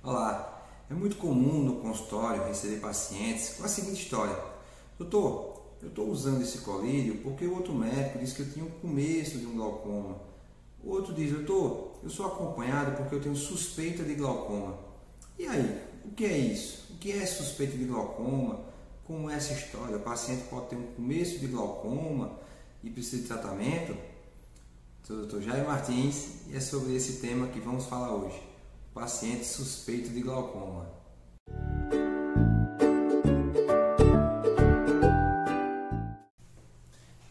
Olá, é muito comum no consultório receber pacientes com a seguinte história: doutor, eu estou usando esse colírio porque o outro médico disse que eu tinha o começo de um glaucoma. O outro diz: doutor, eu sou acompanhado porque eu tenho suspeita de glaucoma. E aí, o que é isso? O que é suspeita de glaucoma? Como é essa história? O paciente pode ter um começo de glaucoma e precisa de tratamento? Sou o Dr. Jair Martins e é sobre esse tema que vamos falar hoje: paciente suspeito de glaucoma.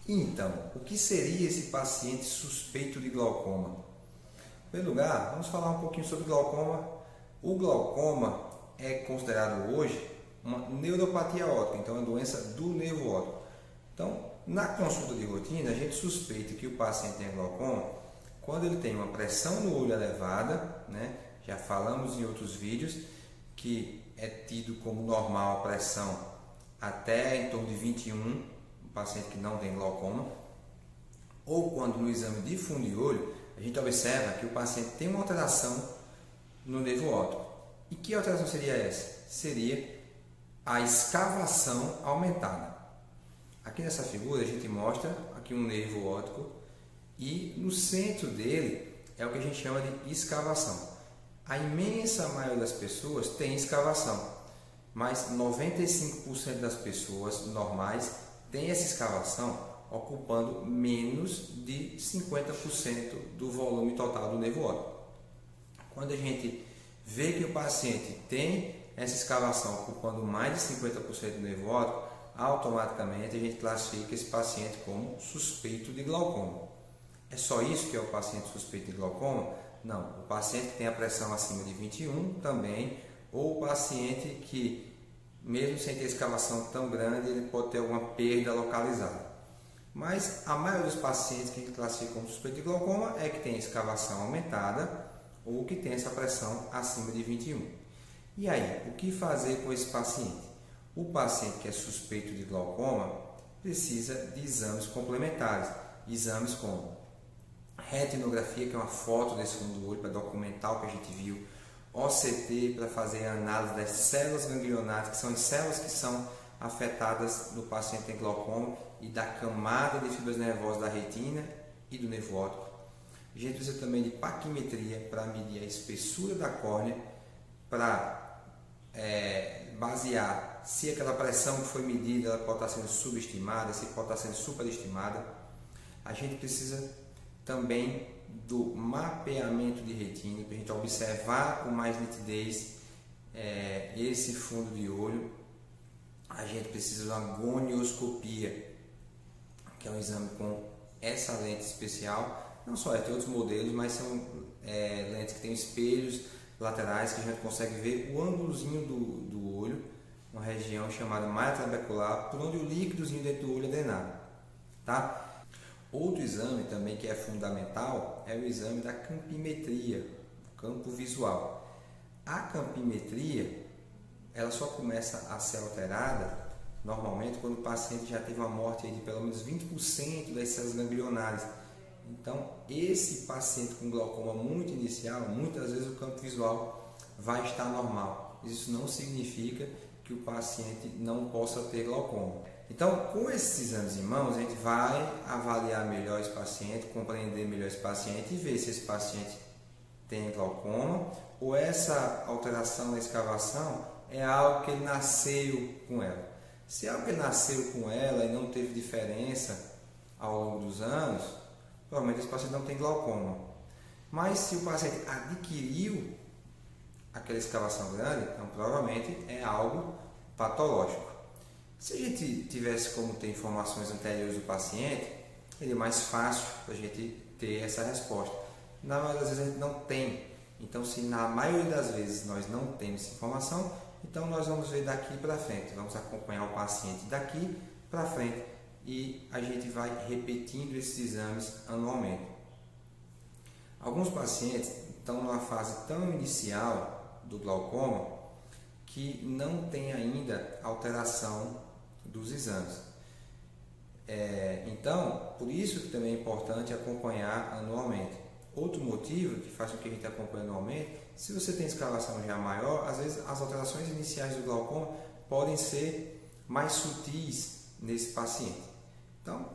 Então, o que seria esse paciente suspeito de glaucoma? Em primeiro lugar, vamos falar um pouquinho sobre glaucoma. O glaucoma é considerado hoje uma neuropatia óptica, então é uma doença do nervo óptico. Então, na consulta de rotina, a gente suspeita que o paciente tem glaucoma quando ele tem uma pressão no olho elevada, né? Já falamos em outros vídeos que é tido como normal a pressão até em torno de 21, um paciente que não tem glaucoma, ou quando no exame de fundo de olho a gente observa que o paciente tem uma alteração no nervo óptico. E que alteração seria essa? Seria a escavação aumentada. Aqui nessa figura a gente mostra aqui um nervo óptico e no centro dele é o que a gente chama de escavação. A imensa maioria das pessoas tem escavação, mas 95% das pessoas normais tem essa escavação ocupando menos de 50% do volume total do nervo óptico. Quando a gente vê que o paciente tem essa escavação ocupando mais de 50% do nervo óptico, automaticamente a gente classifica esse paciente como suspeito de glaucoma. É só isso que é o paciente suspeito de glaucoma? Não, o paciente que tem a pressão acima de 21 também, ou o paciente que, mesmo sem ter escavação tão grande, ele pode ter alguma perda localizada. Mas a maioria dos pacientes que a gente classifica como suspeito de glaucoma é que tem escavação aumentada ou que tem essa pressão acima de 21. E aí, o que fazer com esse paciente? O paciente que é suspeito de glaucoma precisa de exames complementares, exames como retinografia, que é uma foto desse fundo do olho para documentar o que a gente viu, OCT para fazer a análise das células ganglionares, que são as células que são afetadas no paciente em glaucoma e da camada de fibras nervosas da retina e do nervo óptico. A gente precisa também de paquimetria para medir a espessura da córnea, para basear se aquela pressão que foi medida ela pode estar sendo subestimada, se pode estar sendo superestimada. A gente precisa também do mapeamento de retina, para a gente observar com mais nitidez esse fundo de olho. A gente precisa de uma gonioscopia, que é um exame com essa lente especial. Não só tem outros modelos, mas são lentes que têm espelhos laterais que a gente consegue ver o ângulozinho do olho, uma região chamada malha trabecular, por onde o líquidozinho dentro do olho é drenado, tá? Outro exame também que é fundamental é o exame da campimetria, campo visual. A campimetria ela só começa a ser alterada normalmente quando o paciente já teve uma morte de pelo menos 20% das células ganglionares. Então, esse paciente com glaucoma muito inicial, muitas vezes o campo visual vai estar normal. Isso não significa que o paciente não possa ter glaucoma. Então, com esses exames em mãos, a gente vai avaliar melhor esse paciente, compreender melhor esse paciente e ver se esse paciente tem glaucoma ou essa alteração na escavação é algo que ele nasceu com ela. Se é algo que ele nasceu com ela e não teve diferença ao longo dos anos, provavelmente esse paciente não tem glaucoma. Mas se o paciente adquiriu aquela escavação grande, então provavelmente é algo patológico. Se a gente tivesse como ter informações anteriores do paciente, seria mais fácil para a gente ter essa resposta. Na maioria das vezes a gente não tem. Então, se na maioria das vezes nós não temos essa informação, então nós vamos ver daqui para frente. Vamos acompanhar o paciente daqui para frente e a gente vai repetindo esses exames anualmente. Alguns pacientes estão numa fase tão inicial do glaucoma que não tem ainda alteração dos exames. Então, por isso que também é importante acompanhar anualmente. Outro motivo que faz com que a gente acompanhe anualmente Se você tem escavação já maior, às vezes as alterações iniciais do glaucoma podem ser mais sutis nesse paciente. Então,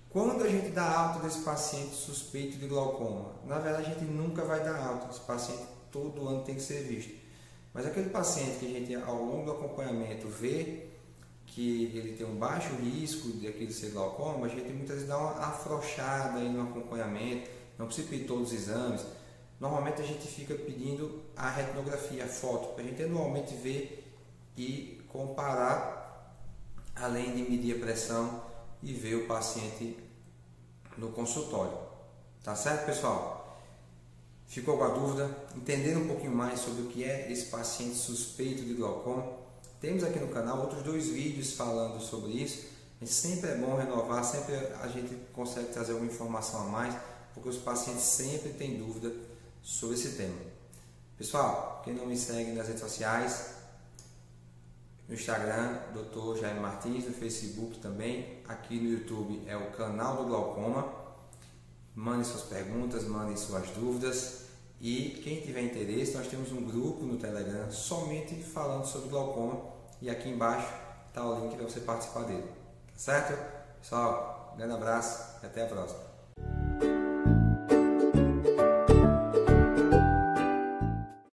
quando a gente dá alta desse paciente suspeito de glaucoma, na verdade a gente nunca vai dar alta, esse paciente todo ano tem que ser visto. Mas aquele paciente que a gente ao longo do acompanhamento vê que ele tem um baixo risco de aquele ser glaucoma, a gente muitas vezes dá uma afrouxada aí no acompanhamento, não precisa pedir todos os exames. Normalmente a gente fica pedindo a retinografia, a foto, para a gente anualmente ver e comparar, além de medir a pressão e ver o paciente no consultório. Tá certo, pessoal? Ficou com a dúvida? Entendendo um pouquinho mais sobre o que é esse paciente suspeito de glaucoma? Temos aqui no canal outros 2 vídeos falando sobre isso. E sempre é bom renovar, sempre a gente consegue trazer alguma informação a mais, porque os pacientes sempre têm dúvida sobre esse tema. Pessoal, quem não me segue nas redes sociais, no Instagram, Dr. Jaime Martins, no Facebook também, aqui no YouTube é o canal do glaucoma. Mandem suas perguntas, mandem suas dúvidas e quem tiver interesse, nós temos um grupo no Telegram somente falando sobre glaucoma e aqui embaixo está o link para você participar dele. Tá certo? Pessoal, um grande abraço e até a próxima.